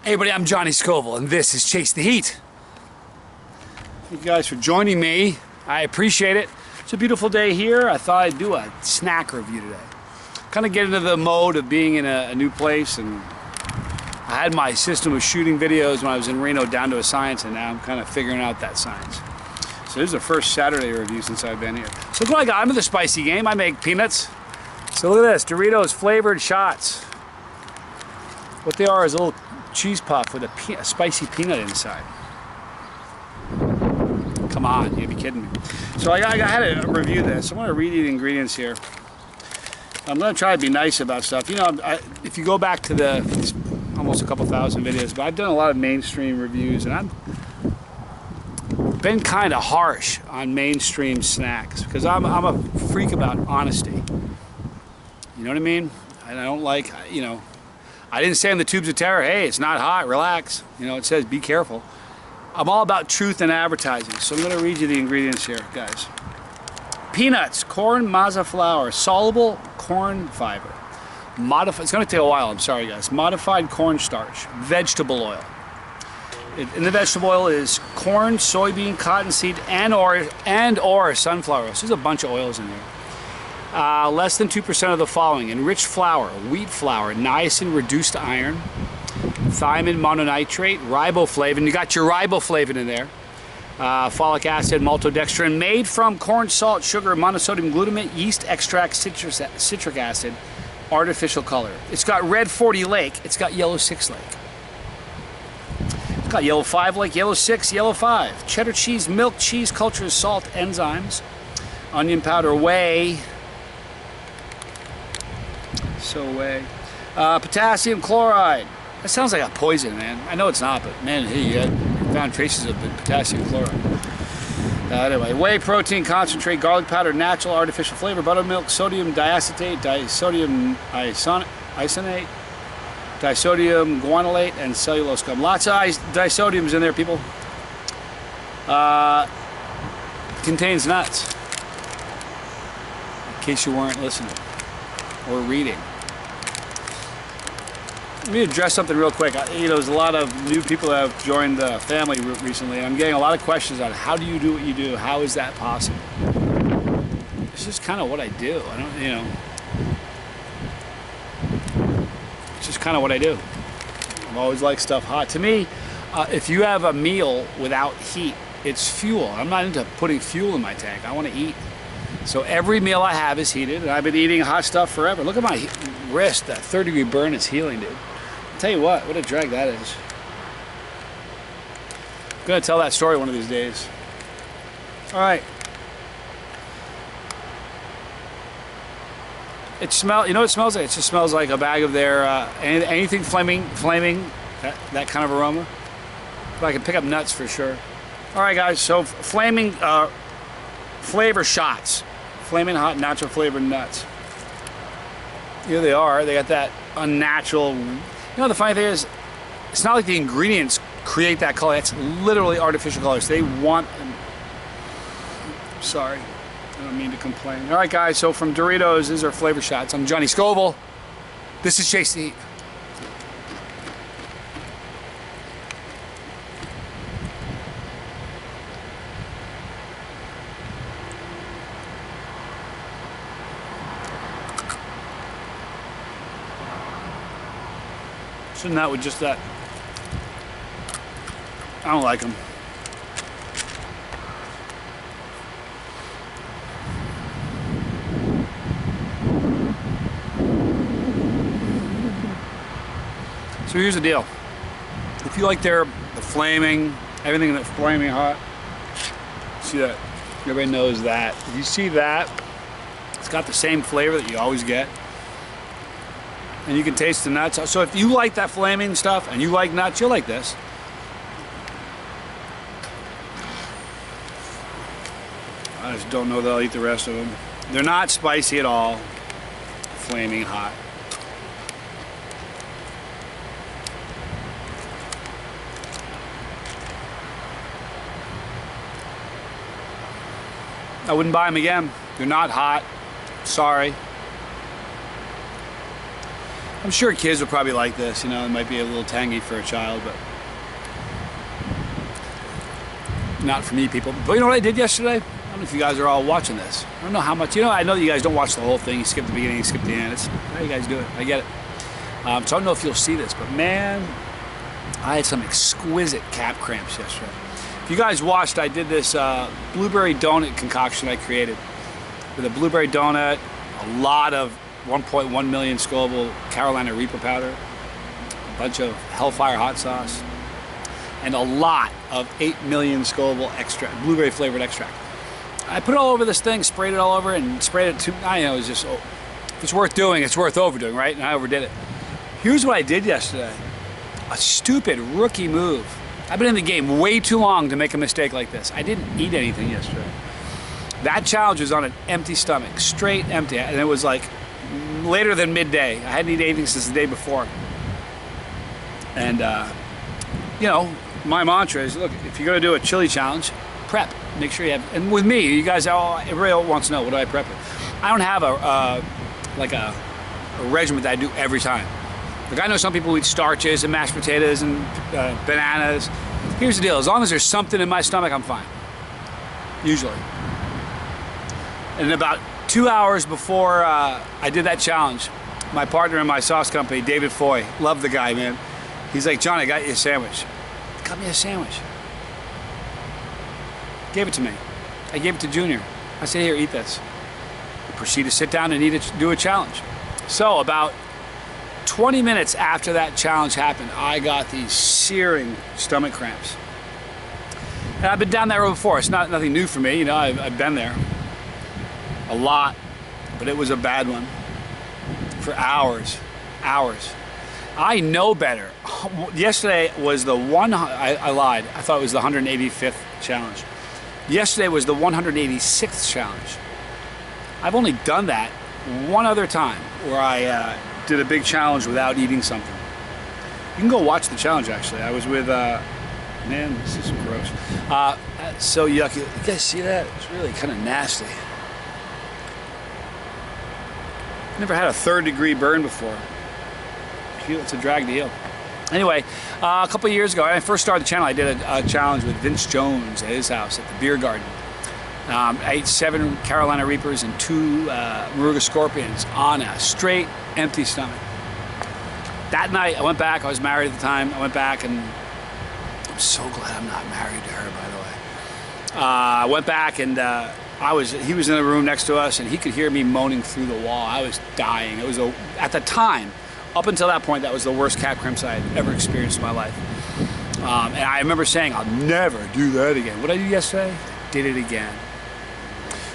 Hey everybody, I'm Johnny Scoville and this is Chase the Heat. Thank you guys for joining me. I appreciate it. It's a beautiful day here. I thought I'd do a snack review today. Kind of get into the mode of being in a new place, and I had my system of shooting videos when I was in Reno down to a science, and now I'm kind of figuring out that science. So this is the first Saturday review since I've been here. So look what I got. I'm in the spicy game. I make peanuts. So look at this, Doritos flavored shots. What they are is a little cheese puff with a spicy peanut inside. Come on, you'd be kidding me. So I had to review this. I'm going to read you the ingredients here. I'm going to try to be nice about stuff. You know, if you go back to the almost a couple thousand videos, but I've done a lot of mainstream reviews, and I've been kind of harsh on mainstream snacks because I'm a freak about honesty. You know what I mean? And I don't like, you know, I didn't say on the Tubes of Terror, hey, it's not hot, relax. You know, it says be careful. I'm all about truth in advertising, so I'm going to read you the ingredients here, guys. Peanuts, corn maza flour, soluble corn fiber. It's going to take a while, I'm sorry guys. Modified cornstarch, vegetable oil. In the vegetable oil is corn, soybean, cottonseed, and or sunflower oil. So there's a bunch of oils in here. Less than 2% of the following: enriched flour, wheat flour, niacin reduced iron, thiamine mononitrate, riboflavin. You got your riboflavin in there. Folic acid, maltodextrin, made from corn, salt, sugar, monosodium glutamate, yeast extract, citric acid, artificial color. It's got red 40 Lake. It's got yellow 6 Lake. It's got yellow 5 Lake, yellow 6, yellow 5. Cheddar cheese, milk, cheese cultures, salt, enzymes, onion powder, whey. Whey. Potassium chloride. That sounds like a poison, man. I know it's not, but man, hey, you found traces of the potassium chloride. Anyway, whey protein concentrate, garlic powder, natural artificial flavor, buttermilk, sodium diacetate, disodium isonate, disodium guanylate, and cellulose gum. Lots of disodiums in there, people. Contains nuts. In case you weren't listening or reading. Let me address something real quick. You know, there's a lot of new people that have joined the family recently. I'm getting a lot of questions on how do you do what you do? How is that possible? It's just kind of what I do. I don't, you know. It's just kind of what I do. I've always liked stuff hot. To me, if you have a meal without heat, it's fuel. I'm not into putting fuel in my tank. I want to eat. So every meal I have is heated, and I've been eating hot stuff forever. Look at my wrist. That 3rd-degree burn is healing, dude. I'll tell you what a drag that is. I'm gonna tell that story one of these days. All right. It smells. You know what it smells like? It just smells like a bag of their anything flaming, that kind of aroma. But I can pick up nuts for sure. All right, guys. So flaming flavor shots, flaming hot natural flavored nuts. Here they are. They got that unnatural. You know, the funny thing is, it's not like the ingredients create that color. It's literally artificial colors. They want. Sorry, I don't mean to complain. All right, guys. So from Doritos, these are flavor shots. I'm Johnny Scoville. This is Chase the Heat. Shouldn't that with just that? I don't like them. So here's the deal. If you like the flaming, everything that's flaming hot, see that? Everybody knows that. If you see that, it's got the same flavor that you always get. And you can taste the nuts. So if you like that flaming stuff and you like nuts, you'll like this. I just don't know that I'll eat the rest of them. They're not spicy at all. Flaming hot. I wouldn't buy them again. They're not hot. Sorry. I'm sure kids will probably like this, you know, it might be a little tangy for a child, but not for me, people. But you know what I did yesterday? I don't know if you guys are all watching this. I don't know how much, you know, I know you guys don't watch the whole thing. You skip the beginning, you skip the end. It's how you guys do it. I get it. So I don't know if you'll see this, but man, I had some exquisite calf cramps yesterday. If you guys watched, I did this blueberry donut concoction I created with a blueberry donut, a lot of 1.1 million Scoville Carolina Reaper powder, a bunch of Hellfire hot sauce, and a lot of 8 million Scoville extract, blueberry flavored extract. I put it all over this thing, sprayed it all over, and sprayed it too. I know it's just, if it's worth doing, it's worth overdoing, right? And I overdid it. Here's what I did yesterday. A stupid rookie move. I've been in the game way too long to make a mistake like this. I didn't eat anything yesterday. That challenge was on an empty stomach, straight empty, and it was like later than midday. I hadn't eaten anything since the day before. And, you know, my mantra is, look, if you're going to do a chili challenge, prep. Make sure you have, and with me, you guys, everybody wants to know, what do I prep with? I don't have like a regimen that I do every time. Like, I know some people eat starches and mashed potatoes and bananas. Here's the deal, as long as there's something in my stomach, I'm fine. Usually. And about 2 hours before I did that challenge, my partner in my sauce company, David Foy, love the guy, man. He's like, John, I got you a sandwich. Got me a sandwich. Gave it to me. I gave it to Junior. I said, here, eat this. Proceed to sit down and eat it, do a challenge. So about 20 minutes after that challenge happened, I got these searing stomach cramps. And I've been down that road before. It's nothing new for me, you know, I've been there a lot, but it was a bad one for hours. I know better. Yesterday was the I lied. I thought it was the 185th challenge. Yesterday was the 186th challenge. I've only done that one other time where I did a big challenge without eating something. You can go watch the challenge, actually. I was with, man, this is gross. So yucky. You guys see that? It's really kind of nasty. Never had a 3rd-degree burn before. It's a drag to heal. Anyway, a couple of years ago, when I first started the channel, I did a challenge with Vince Jones at his house at the beer garden. I ate 7 Carolina Reapers and 2 Moruga Scorpions on a straight, empty stomach. That night, I went back. I was married at the time. I went back, and I'm so glad I'm not married to her, by the way. I went back, and he was in the room next to us, and he could hear me moaning through the wall. I was dying. It was at the time, up until that point, that was the worst calf cramps I had ever experienced in my life. And I remember saying, I'll never do that again. What did I do yesterday? I did it again.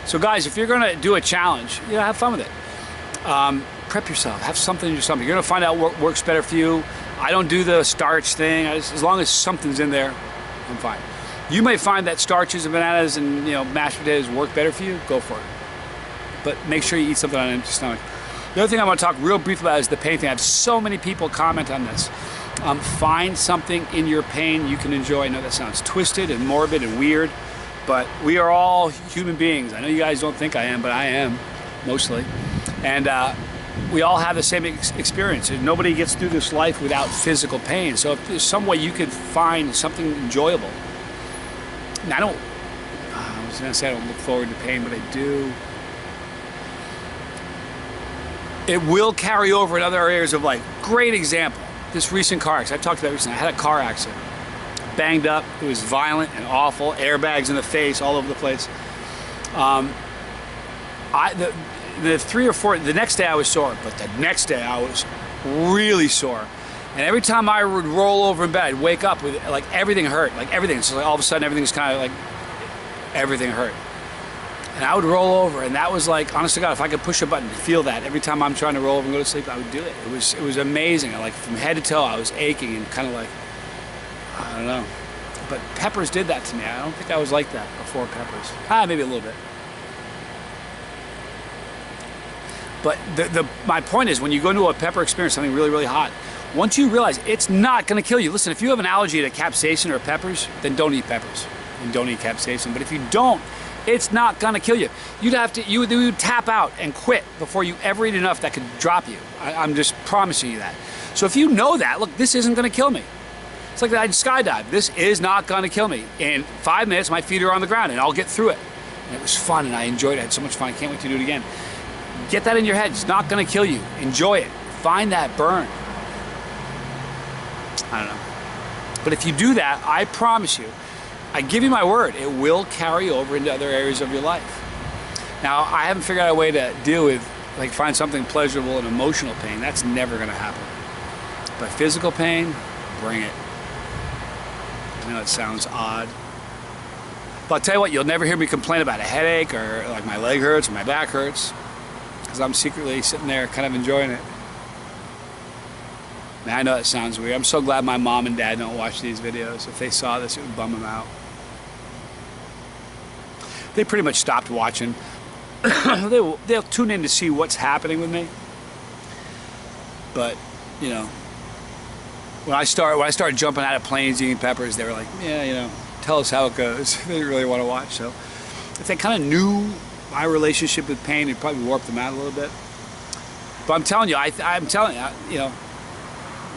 So guys, if you're gonna do a challenge, you know, have fun with it. Prep yourself, have something in your stomach. You're gonna find out what works better for you. I don't do the starch thing. As long as something's in there, I'm fine. You may find that starches and bananas and, you know, mashed potatoes work better for you, go for it. But make sure you eat something on an empty stomach. The other thing I want to talk real brief about is the pain thing. I have so many people comment on this. Find something in your pain you can enjoy. I know that sounds twisted and morbid and weird, but we are all human beings. I know you guys don't think I am, but I am, mostly. And we all have the same experience. Nobody gets through this life without physical pain. So if there's some way you could find something enjoyable. And I was going to say I don't look forward to pain, but I do. It will carry over in other areas of life. Great example, this recent car accident. I talked about it recently. I had a car accident. Banged up, it was violent and awful, airbags in the face, all over the place. The 3 or 4, the next day I was sore, but the next day I was really sore. And every time I would roll over in bed, I'd wake up with, like, everything hurt, like everything. So like all of a sudden everything's kind of like, everything hurt. And I would roll over, and that was like, honest to God, if I could push a button to feel that every time I'm trying to roll over and go to sleep, I would do it. It was amazing. Like from head to toe, I was aching and kind of like, I don't know. But peppers did that to me. I don't think I was like that before peppers. Maybe a little bit. But my point is, when you go into a pepper experience, something really, really hot, once you realize it's not going to kill you. Listen, if you have an allergy to capsaicin or peppers, then don't eat peppers and don't eat capsaicin. But if you don't, It's not gonna kill you. You would tap out and quit before you ever eat enough that could drop you. I'm just promising you that. So if you know that, look, this isn't gonna kill me. It's like I'd skydive. This is not gonna kill me. In 5 minutes, my feet are on the ground and I'll get through it. And it was fun and I enjoyed it. I had so much fun. I can't wait to do it again. Get that in your head. It's not gonna kill you. Enjoy it. Find that burn. I don't know. But if you do that, I promise you, I give you my word, it will carry over into other areas of your life. Now, I haven't figured out a way to deal with, like, find something pleasurable and emotional pain. That's never gonna happen. But physical pain, bring it. I know it sounds odd. But I'll tell you what, you'll never hear me complain about a headache or like my leg hurts or my back hurts, because I'm secretly sitting there kind of enjoying it. Man, I know that sounds weird. I'm so glad my mom and dad don't watch these videos. If they saw this, it would bum them out. They pretty much stopped watching. They'll tune in to see what's happening with me. But, you know, when I started jumping out of planes eating peppers, they were like, yeah, you know, tell us how it goes. They didn't really want to watch. So if they kind of knew my relationship with pain, it'd probably warp them out a little bit. But I'm telling you, I'm telling you, you know,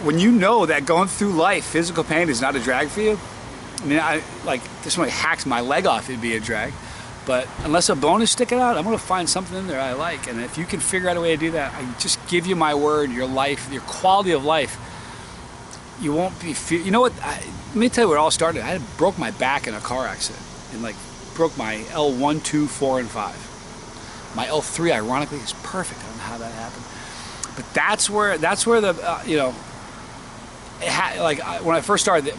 when you know that going through life, physical pain is not a drag for you. I mean, if somebody hacks my leg off, it'd be a drag. But unless a bone is sticking out, I'm gonna find something in there I like. And if you can figure out a way to do that, I just give you my word, your life, your quality of life, you won't be, you know what, let me tell you where it all started. I broke my back in a car accident and like broke my L1, 2, 4, and 5. My L3, ironically, is perfect. I don't know how that happened. But that's where the, you know, when I first started,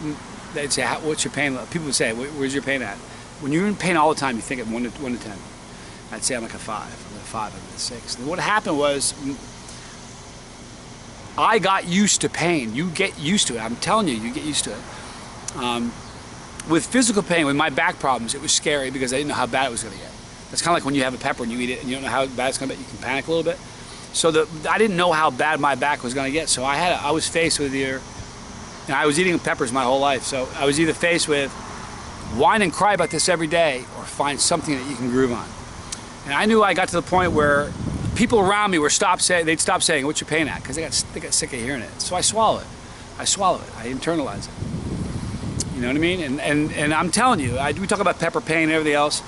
they'd say, what's your pain level? People would say, where's your pain at? When you're in pain all the time, you think of 1 to 10. I'd say I'm like a 5. I'm at a 5, I'm at a 6. And what happened was, I got used to pain. You get used to it. I'm telling you, you get used to it. With physical pain, with my back problems, it was scary because I didn't know how bad it was going to get. That's kind of like when you have a pepper and you eat it and you don't know how bad it's going to be. You can panic a little bit. So I didn't know how bad my back was going to get. So I was faced with either, and I was eating peppers my whole life. So I was either faced with whine and cry about this every day or find something that you can groove on. And I knew I got to the point where people around me they'd stop saying, what's your pain at? Because they got sick of hearing it. So I swallow it. I internalize it. You know what I mean? And I'm telling you, we talk about pepper pain and everything else.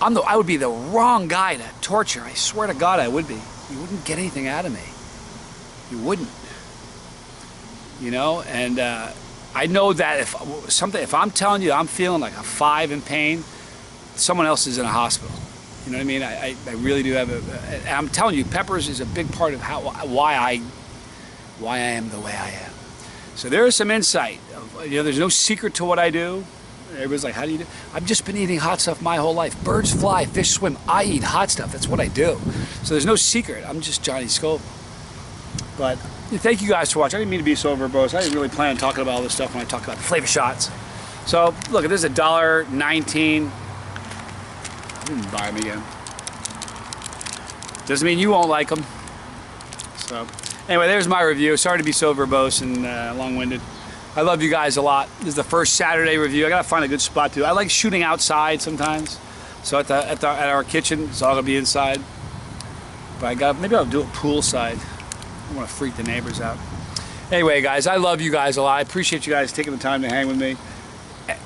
I would be the wrong guy to torture. I swear to God I would be. You wouldn't get anything out of me. You wouldn't. You know, and I know that if I'm telling you I'm feeling like a 5 in pain, someone else is in a hospital. You know what I mean? I really do have and I'm telling you, peppers is a big part of why I am the way I am. So there is some insight. You know, there's no secret to what I do. Everybody's like, how do you do? I've just been eating hot stuff my whole life. Birds fly, fish swim. I eat hot stuff. That's what I do. So there's no secret. I'm just Johnny Scoville. But thank you guys for watching. I didn't mean to be so verbose. I didn't really plan on talking about all this stuff when I talk about the flavor shots. So look, this is $1.19. I didn't buy them again. Doesn't mean you won't like them. So anyway, there's my review. Sorry to be so verbose and long-winded. I love you guys a lot. This is the first Saturday review. I gotta find a good spot to. I like shooting outside sometimes. So at our kitchen, it's all gonna be inside. But maybe I'll do it poolside. I don't want to freak the neighbors out. Anyway, guys, I love you guys a lot. I appreciate you guys taking the time to hang with me.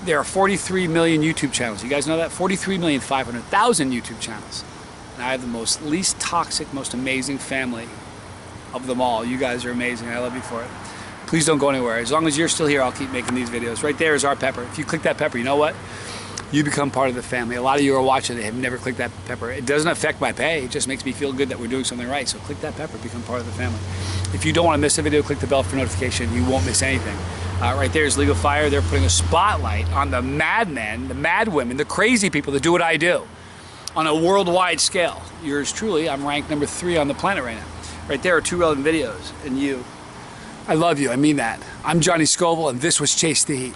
There are 43 million YouTube channels. You guys know that? 43,500,000 YouTube channels. And I have the least toxic, most amazing family of them all. You guys are amazing. I love you for it. Please don't go anywhere. As long as you're still here, I'll keep making these videos. Right there is our pepper. If you click that pepper, you know what? You become part of the family. A lot of you are watching, they have never clicked that pepper. It doesn't affect my pay. It just makes me feel good that we're doing something right. So click that pepper, become part of the family. If you don't want to miss a video, click the bell for notification. You won't miss anything. Right there is Legal Fire. They're putting a spotlight on the madmen, the mad women, the crazy people that do what I do on a worldwide scale. Yours truly, I'm ranked number 3 on the planet right now. Right there are 2 relevant videos, and you. I love you, I mean that. I'm Johnny Scoville, and this was Chase the Heat.